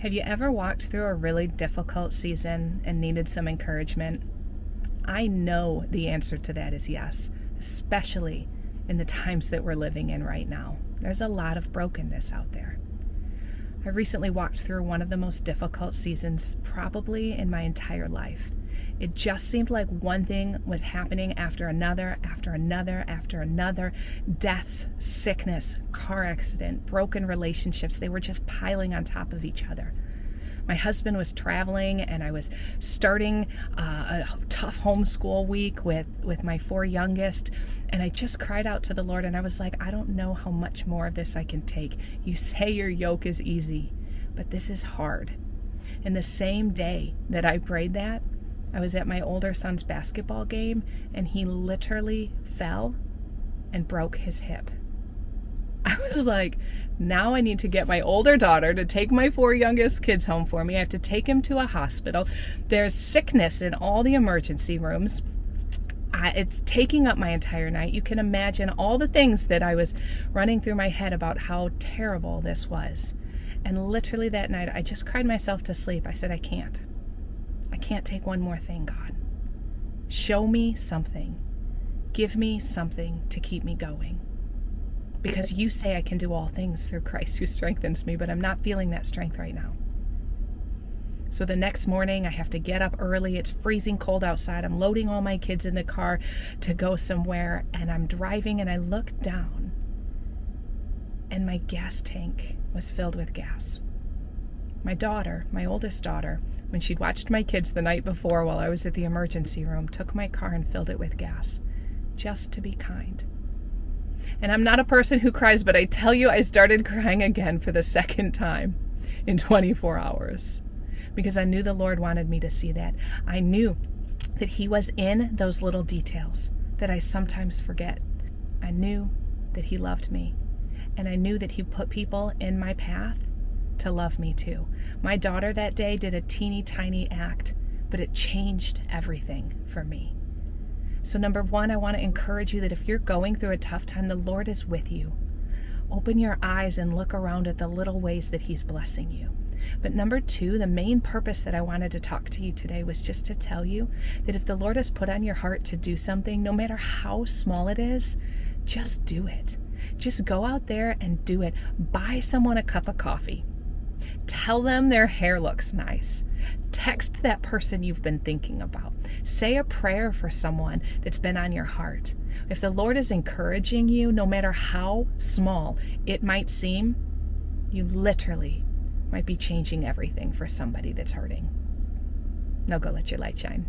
Have you ever walked through a really difficult season and needed some encouragement? I know the answer to that is yes, especially in the times that we're living in right now. There's a lot of brokenness out there. I recently walked through one of the most difficult seasons probably in my entire life. It just seemed like one thing was happening after another, after another, after another. Deaths, sickness, car accident, broken relationships, they were just piling on top of each other. My husband was traveling and I was starting a tough homeschool week with my 4 youngest, and I just cried out to the Lord and I was like, I don't know how much more of this I can take. You say your yoke is easy, but this is hard. And the same day that I prayed that, I was at my older son's basketball game and he literally fell and broke his hip. I was like, now I need to get my older daughter to take my 4 youngest kids home for me. I have to take him to a hospital. There's sickness in all the emergency rooms. It's taking up my entire night. You can imagine all the things that I was running through my head about how terrible this was. And literally that night, I just cried myself to sleep. I said, I can't take one more thing, God. Show me something. Give me something to keep me going. Because you say I can do all things through Christ who strengthens me, but I'm not feeling that strength right now. So the next morning, I have to get up early. It's freezing cold outside. I'm loading all my kids in the car to go somewhere, and I'm driving, and I look down, and my gas tank was filled with gas. My daughter, my oldest daughter, when she'd watched my kids the night before while I was at the emergency room, took my car and filled it with gas, just to be kind. And I'm not a person who cries, but I tell you, I started crying again for the second time in 24 hours because I knew the Lord wanted me to see that. I knew that He was in those little details that I sometimes forget. I knew that He loved me, and I knew that He put people in my path to love me too. My daughter that day did a teeny tiny act, but it changed everything for me. So number 1, I want to encourage you that if you're going through a tough time, the Lord is with you. Open your eyes and look around at the little ways that He's blessing you. But number 2, the main purpose that I wanted to talk to you today was just to tell you that if the Lord has put on your heart to do something, no matter how small it is, just do it. Just go out there and do it. Buy someone a cup of coffee. Tell them their hair looks nice. Text that person you've been thinking about. Say a prayer for someone that's been on your heart. If the Lord is encouraging you, no matter how small it might seem, you literally might be changing everything for somebody that's hurting. Now go let your light shine.